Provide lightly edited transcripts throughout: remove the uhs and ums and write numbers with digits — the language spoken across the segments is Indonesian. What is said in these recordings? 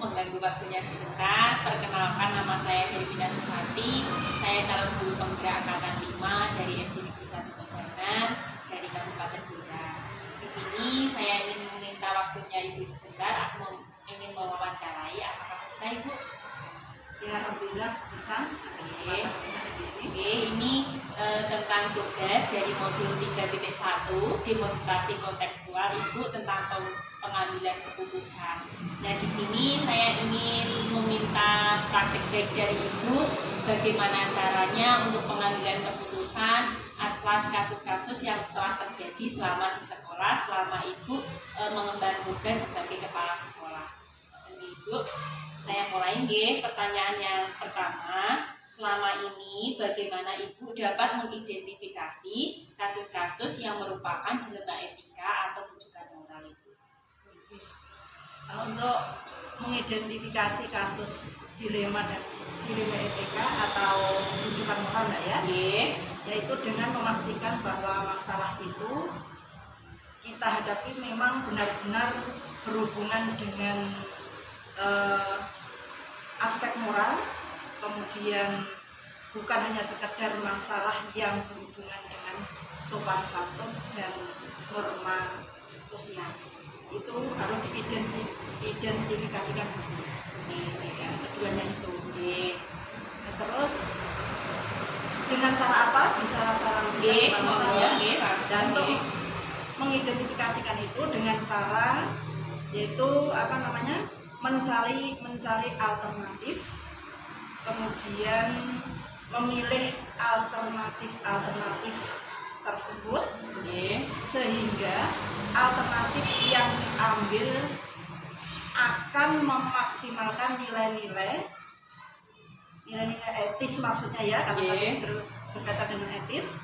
mengganggu waktunya sebentar. Perkenalkan, nama saya Delvina Susati. Saya calon guru penggerak angkatan 5 dari SD Negeri 1 Kebanan dari Kabupaten Blora. Di sini saya ingin meminta waktunya Ibu sebentar. Aku ingin mewawancarai. Apakah bisa, Ibu? Ya, alhamdulillah bisa. Oke, ini tentang tugas dari modul 3.1 demonstrasi kontekstual Ibu tentang pengambilan keputusan. Nah, di sini saya ingin meminta praktik baik dari Ibu bagaimana caranya untuk pengambilan keputusan atas kasus-kasus yang telah terjadi selama di sekolah, selama Ibu mengemban tugas sebagai kepala sekolah. Ibu, saya mulai nggih. Pertanyaan yang pertama, selama ini bagaimana Ibu dapat mengidentifikasi kasus-kasus yang merupakan dilema etika atau rujukan moral itu? Untuk mengidentifikasi kasus dilema etika atau rujukan moral ya, yaitu dengan memastikan bahwa masalah itu kita hadapi memang benar-benar berhubungan dengan aspek moral, kemudian bukan hanya sekedar masalah yang berhubungan dengan sopan santun dan norma sosial. Itu harus diidentifikasikan yang keduanya itu. Terus dengan cara apa bisa dan untuk mengidentifikasikan itu dengan cara yaitu mencari alternatif, kemudian memilih alternatif tersebut, sehingga alternatif yang diambil akan memaksimalkan nilai-nilai etis, maksudnya ya, kalau berkaitan dengan etis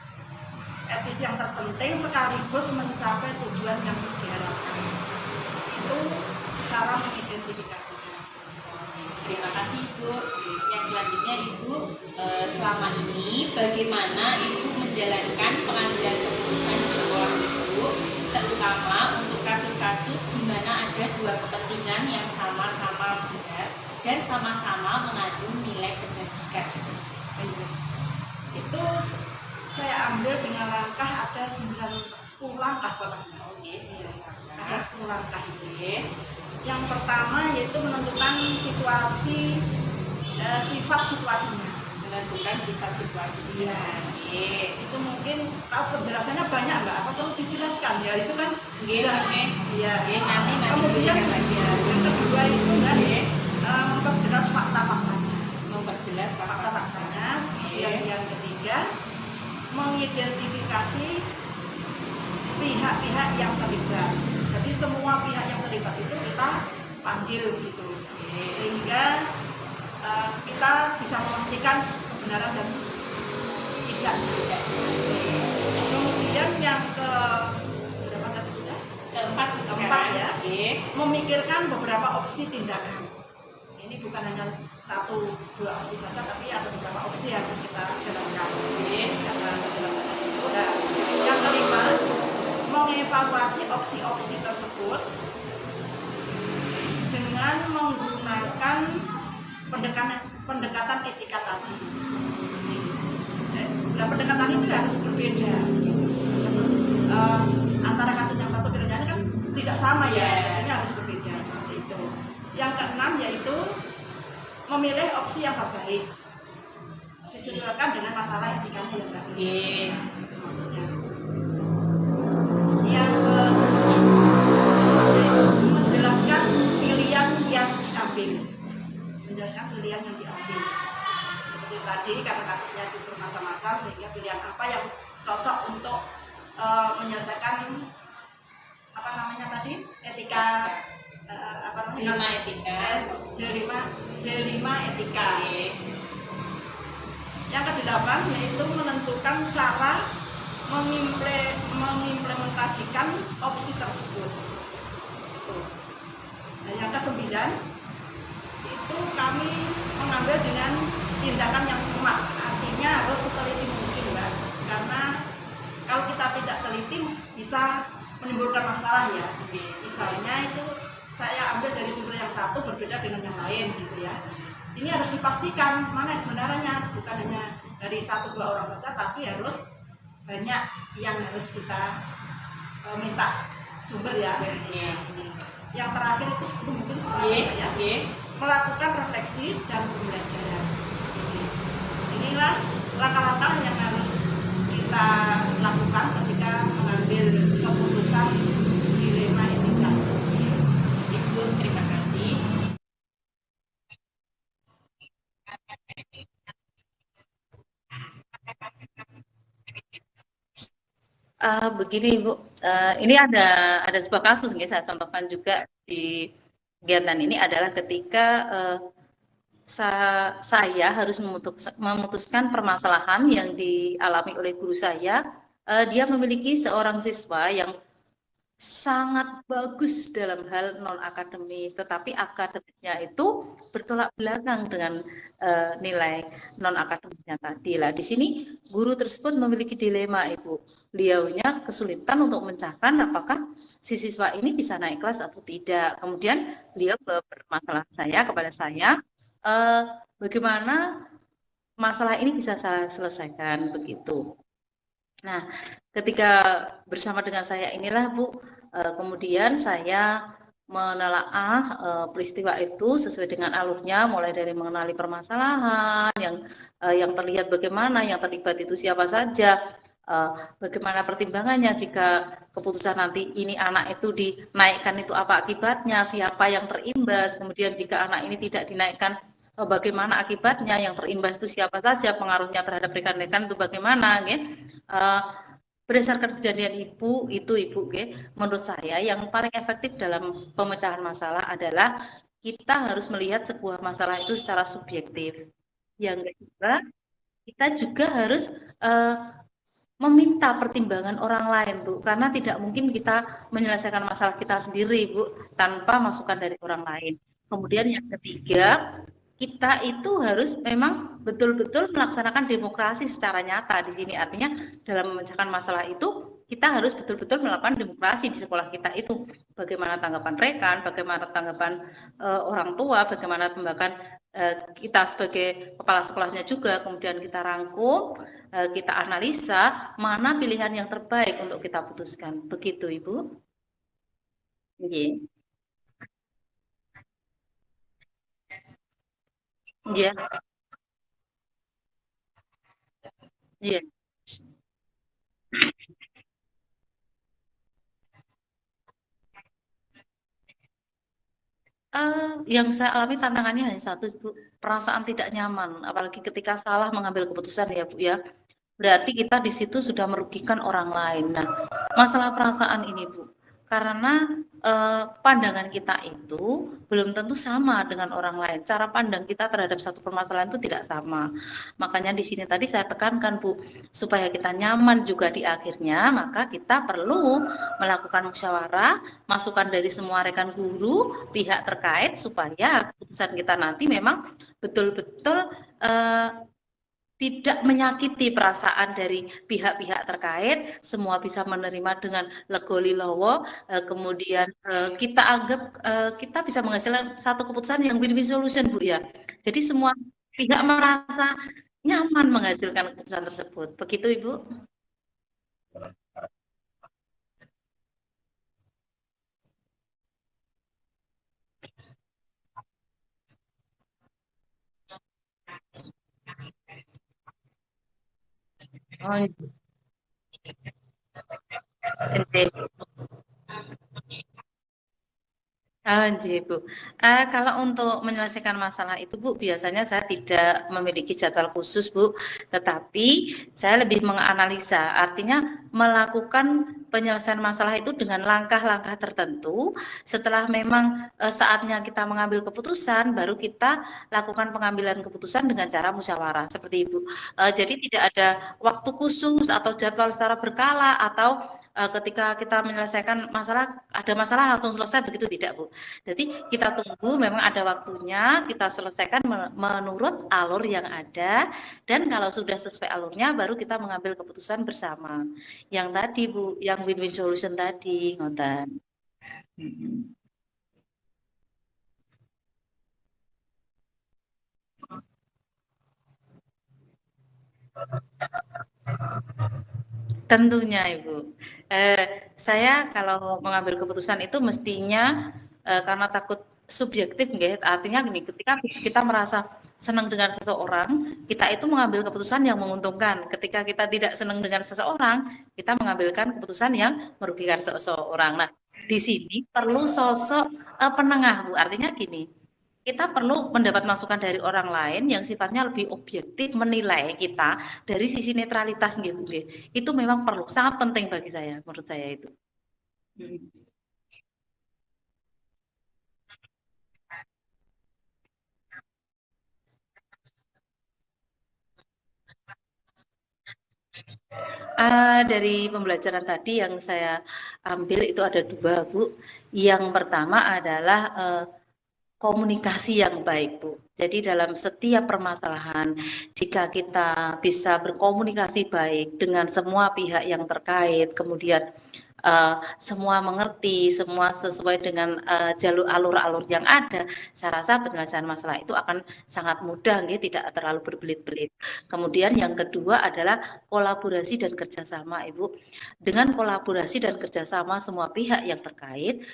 yang terpenting sekaligus mencapai tujuan yang diharapkan. Itu cara mengidentifikasinya. Terima kasih, Ibu. Yang selanjutnya, Ibu, selama ini bagaimana Ibu menjalankan pengambilan keputusan di sekolah Ibu, terutama untuk kasus-kasus di mana ada dua kepentingan yang sama-sama benar dan sama-sama mengandung nilai kebajikan? Itu saya ambil dengan langkah ada 10 langkah ada 10 langkah ini. Yang pertama yaitu menentukan sifat situasinya. Menentukan sifat situasinya. Itu mungkin tahu penjelasannya banyak nggak? Apa perlu dijelaskan ya? Itu kan. Nanti kemudian yang kedua itu memperjelas fakta-faktanya. Yang ketiga mengidentifikasi pihak-pihak yang terlibat. Jadi semua pihak yang terlibat itu kita panggil gitu, sehingga kita bisa memastikan kebenaran dan tidak. Kemudian yang keempat ya, memikirkan beberapa opsi tindakan. Ini bukan hanya 1-2 opsi saja, tapi ada beberapa opsi yang harus kita jalankan. Yang kelima, mengevaluasi opsi-opsi tersebut dengan menggunakan pendekatan etika tadi. Nah, pendekatan itu harus berbeda. Antara kasus yang satu dengan yang lain kan tidak sama ya, ini harus berbeda seperti itu. Yang keenam yaitu memilih opsi yang terbaik disesuaikan dengan masalah etikanya yang baik. Maksudnya. Yang menjelaskan pilihan yang diambil. Seperti tadi karena kasusnya itu bermacam-macam, sehingga pilihan apa yang cocok untuk menyelesaikan etika dilema etika. Yang kedelapan yaitu menentukan cara mengimplementasikan opsi tersebut. Nah, yang kesembilan itu kami mengambil dengan tindakan yang cermat, artinya harus seteliti mungkin, Mbak. Karena kalau kita tidak teliti bisa menimbulkan masalah ya. Misalnya itu saya ambil dari sumber yang satu berbeda dengan yang lain gitu ya. Ini harus dipastikan mana kebenarannya, bukan hanya dari 1-2 orang saja, tapi harus banyak yang harus kita minta sumber ya. Yang terakhir itu mungkin ya, melakukan refleksi dan pembelajaran. Inilah langkah-langkah yang harus kita lakukan ketika mengambil keputusan dilema etika. Ibu, terima kasih. Begini Bu, ini ada sebuah kasus nih saya contohkan juga di kegiatan ini adalah ketika saya harus memutuskan permasalahan yang dialami oleh guru saya. Dia memiliki seorang siswa yang sangat bagus dalam hal non akademis, tetapi akademiknya itu bertolak belakang dengan nilai non akademiknya tadi. Lah di sini guru tersebut memiliki dilema Ibu. Beliaunya kesulitan untuk mencahkan apakah si siswa ini bisa naik kelas atau tidak. Kemudian beliau bermasalah kepada saya, bagaimana masalah ini bisa saya selesaikan begitu. Nah, ketika bersama dengan saya inilah Bu, kemudian saya menelaah peristiwa itu sesuai dengan alurnya, mulai dari mengenali permasalahan yang terlihat bagaimana, yang terlibat itu siapa saja, bagaimana pertimbangannya jika keputusan nanti ini anak itu dinaikkan itu apa akibatnya, siapa yang terimbas, kemudian jika anak ini tidak dinaikkan bagaimana akibatnya, yang terimbas itu siapa saja, pengaruhnya terhadap rekan-rekan itu bagaimana, ya. Berdasarkan kejadian Ibu, menurut saya yang paling efektif dalam pemecahan masalah adalah kita harus melihat sebuah masalah itu secara subjektif. Yang kedua, kita juga harus meminta pertimbangan orang lain, Bu, karena tidak mungkin kita menyelesaikan masalah kita sendiri, Bu, tanpa masukan dari orang lain. Kemudian yang ketiga, kita itu harus memang betul-betul melaksanakan demokrasi secara nyata di sini. Artinya dalam memecahkan masalah itu kita harus betul-betul melakukan demokrasi di sekolah kita itu. Bagaimana tanggapan rekan, bagaimana tanggapan orang tua, bagaimana tanggapan kita sebagai kepala sekolahnya juga. Kemudian kita rangkum, kita analisa mana pilihan yang terbaik untuk kita putuskan. Begitu Ibu. Iya. Iya. Iya. Yang saya alami tantangannya hanya satu, Bu, perasaan tidak nyaman, apalagi ketika salah mengambil keputusan ya, Bu ya. Berarti kita di situ sudah merugikan orang lain. Nah, masalah perasaan ini, Bu, karena pandangan kita itu belum tentu sama dengan orang lain. Cara pandang kita terhadap satu permasalahan itu tidak sama. Makanya di sini tadi saya tekankan, Bu, supaya kita nyaman juga di akhirnya, maka kita perlu melakukan musyawarah, masukan dari semua rekan guru, pihak terkait, supaya keputusan kita nanti memang betul-betul tidak menyakiti perasaan dari pihak-pihak terkait, semua bisa menerima dengan legolilowo, kemudian kita anggap kita bisa menghasilkan satu keputusan yang win-win solution, Bu ya. Jadi semua pihak merasa nyaman menghasilkan keputusan tersebut. Begitu Ibu? Oh, iya. Bu. Kalau untuk menyelesaikan masalah itu, Bu, biasanya saya tidak memiliki jadwal khusus, Bu, tetapi saya lebih menganalisa, artinya melakukan penyelesaian masalah itu dengan langkah-langkah tertentu. Setelah memang saatnya kita mengambil keputusan, baru kita lakukan pengambilan keputusan dengan cara musyawarah, seperti Ibu. Jadi tidak ada waktu khusus atau jadwal secara berkala atau ketika kita menyelesaikan masalah, ada masalah langsung selesai begitu tidak, Bu. Jadi kita tunggu, memang ada waktunya, kita selesaikan menurut alur yang ada, dan kalau sudah sesuai alurnya baru kita mengambil keputusan bersama. Yang tadi, Bu, yang win-win solution tadi, ngoten. Tentunya Ibu. Saya kalau mengambil keputusan itu mestinya karena takut subjektif nggih, artinya gini, ketika kita merasa senang dengan seseorang, kita itu mengambil keputusan yang menguntungkan. Ketika kita tidak senang dengan seseorang, kita mengambilkan keputusan yang merugikan seseorang. Nah, di sini perlu sosok penengah, Bu. Artinya gini, kita perlu mendapat masukan dari orang lain yang sifatnya lebih objektif menilai kita dari sisi netralitas gitu. Itu memang perlu, sangat penting bagi saya, menurut saya itu. Dari pembelajaran tadi yang saya ambil itu ada dua, Bu. Yang pertama adalah komunikasi yang baik, Bu. Jadi dalam setiap permasalahan, jika kita bisa berkomunikasi baik dengan semua pihak yang terkait, kemudian semua mengerti, semua sesuai dengan jalur alur-alur yang ada, saya rasa penyelesaian masalah itu akan sangat mudah, gitu, tidak terlalu berbelit-belit. Kemudian yang kedua adalah kolaborasi dan kerjasama, Ibu. Dengan kolaborasi dan kerjasama semua pihak yang terkait,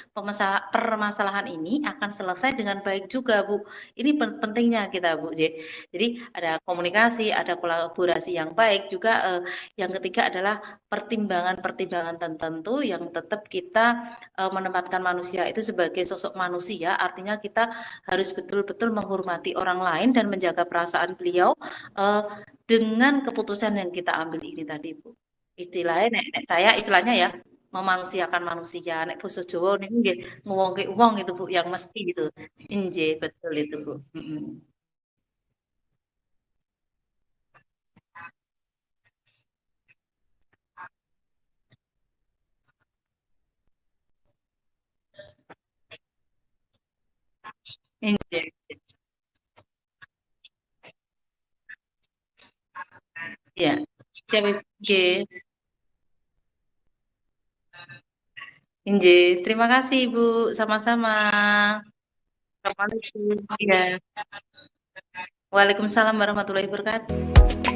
permasalahan ini akan selesai dengan baik juga, Bu. Ini pentingnya kita, Bu. Jadi ada komunikasi, ada kolaborasi yang baik juga. Yang ketiga adalah pertimbangan-pertimbangan tertentu yang tetap kita menempatkan manusia itu sebagai sosok manusia, artinya kita harus betul-betul menghormati orang lain dan menjaga perasaan beliau dengan keputusan yang kita ambil ini tadi, Bu. Istilahnya, saya istilahnya ya, memanusiakan manusia, nek basa Jawa niku nggih ngewongke wong itu Bu, yang mesti gitu. Nggih, betul itu Bu. Nggih. Ya. Nggih. Nggih, terima kasih Ibu, sama-sama. Assalamualaikum. Iya. Waalaikumsalam warahmatullahi wabarakatuh.